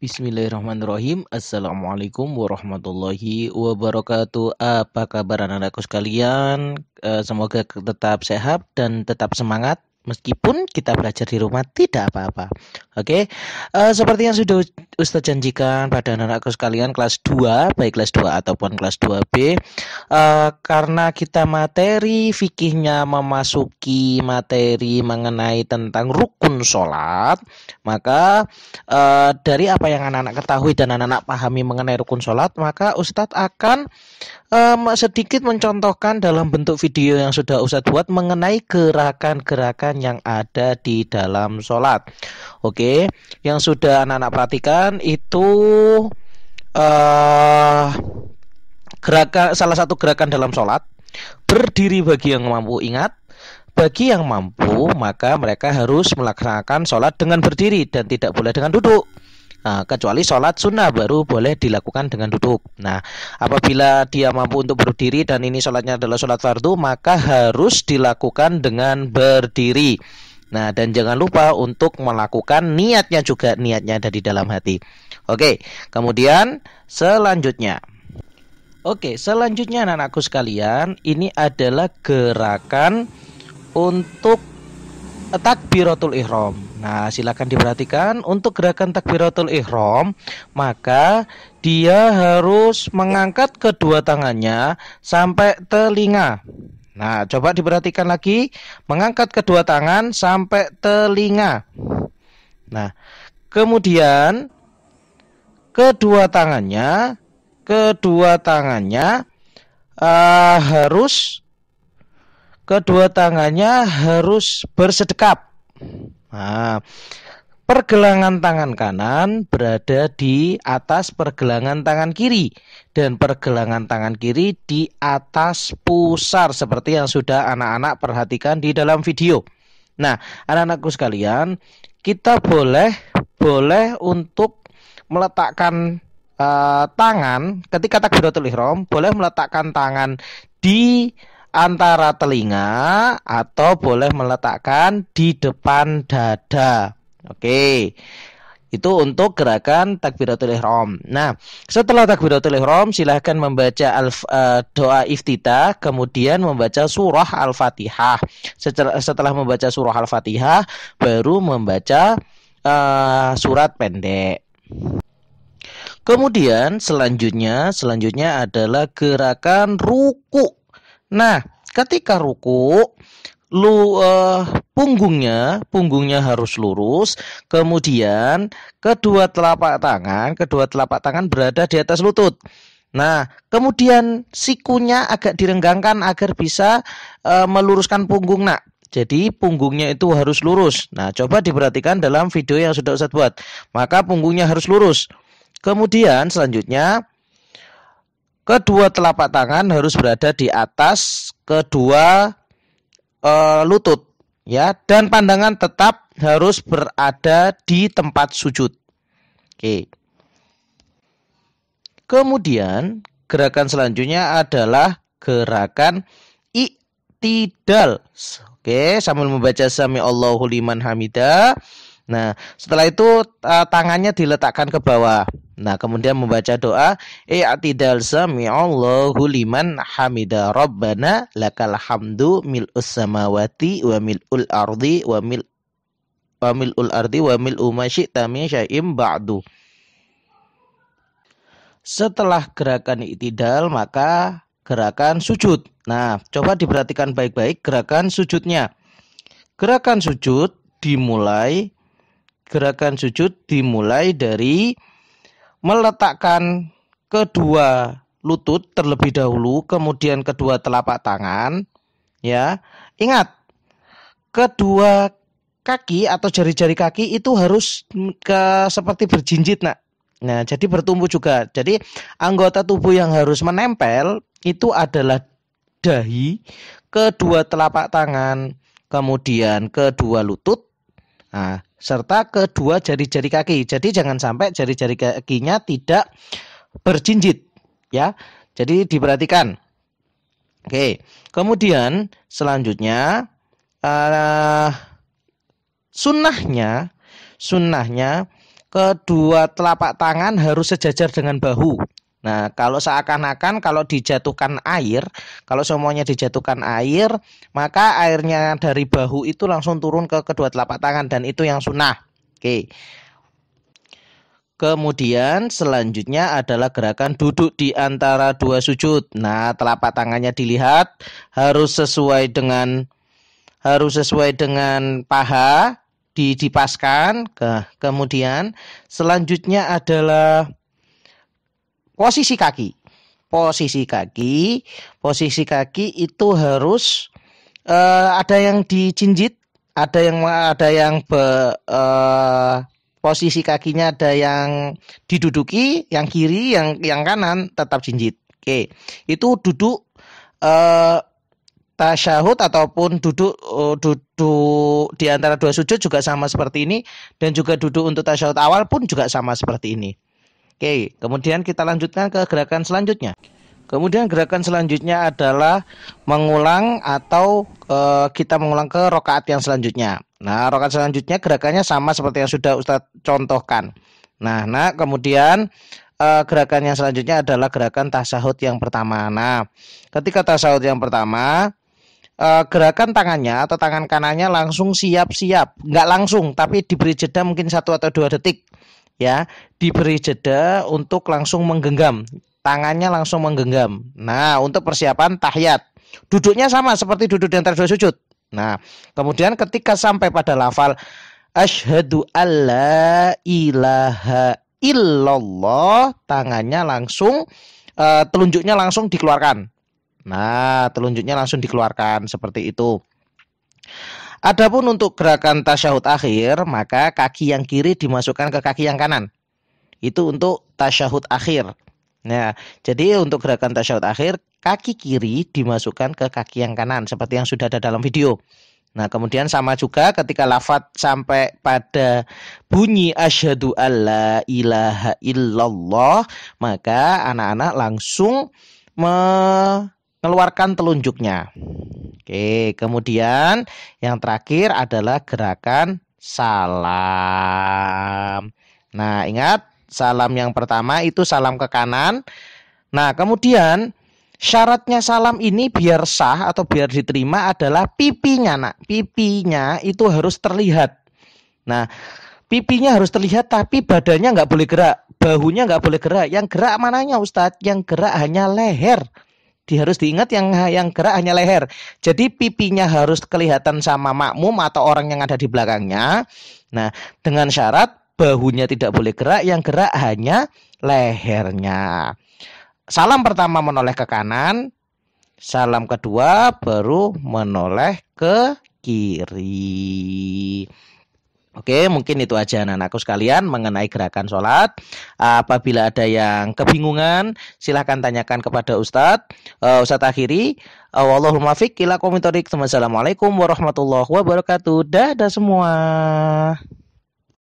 Bismillahirrahmanirrahim. Assalamualaikum warahmatullahi wabarakatuh. Apa kabar anak-anakku sekalian? Semoga tetap sehat dan tetap semangat meskipun kita belajar di rumah tidak apa-apa. Oke. Seperti yang sudah Ustadz janjikan pada anak-anakku sekalian kelas 2, baik kelas 2 ataupun kelas 2B, karena kita materi fikihnya memasuki materi mengenai tentang rukun sholat, maka dari apa yang anak-anak ketahui dan anak-anak pahami mengenai rukun sholat, maka Ustadz akan sedikit mencontohkan dalam bentuk video yang sudah Ustadz buat mengenai gerakan-gerakan yang ada di dalam sholat. Oke, yang sudah anak-anak perhatikan itu uh, salah satu gerakan dalam sholat, berdiri bagi yang mampu. Ingat, bagi yang mampu maka mereka harus melaksanakan sholat dengan berdiri dan tidak boleh dengan duduk. Nah, kecuali sholat sunnah baru boleh dilakukan dengan duduk. Nah, apabila dia mampu untuk berdiri dan ini sholatnya adalah sholat fardu, maka harus dilakukan dengan berdiri. Nah, dan jangan lupa untuk melakukan niatnya juga, niatnya ada di dalam hati. Oke, kemudian selanjutnya. Selanjutnya anak-anakku sekalian, ini adalah gerakan untuk takbiratul ihram. Nah, silakan diperhatikan untuk gerakan takbiratul ihram, maka dia harus mengangkat kedua tangannya sampai telinga. Nah, coba diperhatikan lagi, mengangkat kedua tangan sampai telinga. Nah, kemudian kedua tangannya harus bersedekap. Nah, pergelangan tangan kanan berada di atas pergelangan tangan kiri dan pergelangan tangan kiri di atas pusar seperti yang sudah anak-anak perhatikan di dalam video. Nah, anak-anakku sekalian, kita boleh untuk meletakkan tangan ketika takbiratul ihram, boleh meletakkan tangan di antara telinga atau boleh meletakkan di depan dada. Oke. Itu untuk gerakan takbiratul ihram. Nah, setelah takbiratul ihram silahkan membaca doa iftitah, kemudian membaca surah Al-Fatihah. Setelah membaca surah Al-Fatihah baru membaca surat pendek. Kemudian selanjutnya adalah gerakan ruku. Nah, ketika ruku, punggungnya harus lurus, kemudian kedua telapak tangan berada di atas lutut. Nah, kemudian sikunya agak direnggangkan agar bisa meluruskan punggung, nak. Jadi punggungnya itu harus lurus. Nah, coba diperhatikan dalam video yang sudah Ustadz buat. Maka punggungnya harus lurus. Kemudian selanjutnya kedua telapak tangan harus berada di atas kedua lutut, ya, dan pandangan tetap harus berada di tempat sujud. Oke. Kemudian gerakan selanjutnya adalah gerakan i'tidal. Oke, sambil membaca sami Allahu liman hamidah. Nah, setelah itu tangannya diletakkan ke bawah. Nah, kemudian membaca doa i'tidal sami'allahu liman hamida rabbana lakal hamdu mil'us samawati wa mil'ul ardi wa mil'u ma syi'ta min syai'im ba'du. Setelah gerakan i'tidal maka gerakan sujud. Nah, coba diperhatikan baik-baik gerakan sujudnya. Gerakan sujud dimulai dari meletakkan kedua lutut terlebih dahulu, kemudian kedua telapak tangan, ya. Ingat, kedua kaki atau jari-jari kaki itu harus seperti berjinjit, nak. Nah, jadi bertumpu juga. Jadi anggota tubuh yang harus menempel itu adalah dahi, kedua telapak tangan, kemudian kedua lutut, nah, serta kedua jari-jari kaki. Jadi jangan sampai jari-jari kakinya tidak berjinjit, ya. Jadi diperhatikan. Oke. Kemudian selanjutnya sunnahnya kedua telapak tangan harus sejajar dengan bahu. Nah, kalau seakan-akan kalau dijatuhkan air, kalau semuanya dijatuhkan air, maka airnya dari bahu itu langsung turun ke kedua telapak tangan dan itu yang sunnah. Oke. Kemudian selanjutnya adalah gerakan duduk di antara dua sujud. Nah, telapak tangannya dilihat harus sesuai dengan paha dipaskan. Kemudian selanjutnya adalah posisi kaki. Posisi kaki itu harus ada yang dijinjit, posisi kakinya ada yang diduduki, yang kiri, yang kanan tetap jinjit. Oke, itu duduk tasyahud ataupun duduk di antara dua sujud juga sama seperti ini, dan juga duduk untuk tasyahud awal pun juga sama seperti ini. Oke, kemudian kita lanjutkan ke gerakan selanjutnya. Kemudian gerakan selanjutnya adalah mengulang atau kita mengulang ke rokaat yang selanjutnya. Nah, rokaat selanjutnya gerakannya sama seperti yang sudah Ustadz contohkan. Nah, kemudian gerakan yang selanjutnya adalah gerakan tasyahud yang pertama. Nah, ketika tasyahud yang pertama, gerakan tangannya atau tangan kanannya langsung siap-siap. Nggak langsung, tapi diberi jeda mungkin 1 atau 2 detik. Ya, diberi jeda untuk langsung menggenggam, tangannya langsung menggenggam. Nah, untuk persiapan tahiyat, duduknya sama seperti duduk di antara dua sujud. Nah, kemudian ketika sampai pada lafal asyhadu alla ilaha illallah, tangannya langsung telunjuknya langsung dikeluarkan. Nah, telunjuknya langsung dikeluarkan seperti itu. Adapun untuk gerakan tasyahud akhir, maka kaki yang kiri dimasukkan ke kaki yang kanan. Itu untuk tasyahud akhir. Nah, jadi untuk gerakan tasyahud akhir, kaki kiri dimasukkan ke kaki yang kanan seperti yang sudah ada dalam video. Nah, kemudian sama juga ketika lafadz sampai pada bunyi asyhadu alla ilaha illallah, maka anak-anak langsung mengeluarkan telunjuknya. Oke, kemudian yang terakhir adalah gerakan salam. Nah, ingat, salam yang pertama itu salam ke kanan. Nah, kemudian syaratnya salam ini biar sah atau biar diterima adalah pipinya, nak. Pipinya itu harus terlihat. Nah, pipinya harus terlihat tapi badannya nggak boleh gerak. Bahunya nggak boleh gerak. Yang gerak mananya, Ustadz? Yang gerak hanya leher. Harus diingat yang gerak hanya leher. Jadi pipinya harus kelihatan sama makmum atau orang yang ada di belakangnya. Nah, dengan syarat bahunya tidak boleh gerak, yang gerak hanya lehernya. Salam pertama menoleh ke kanan, salam kedua baru menoleh ke kiri. Oke, mungkin itu aja anak-anakku sekalian mengenai gerakan sholat. Apabila ada yang kebingungan, silahkan tanyakan kepada Ustadz. Ustadz akhiri. Wallahul muwaffiq ila aqwamit thoriq. Wassalamualaikum warahmatullahi wabarakatuh. Dadah semua.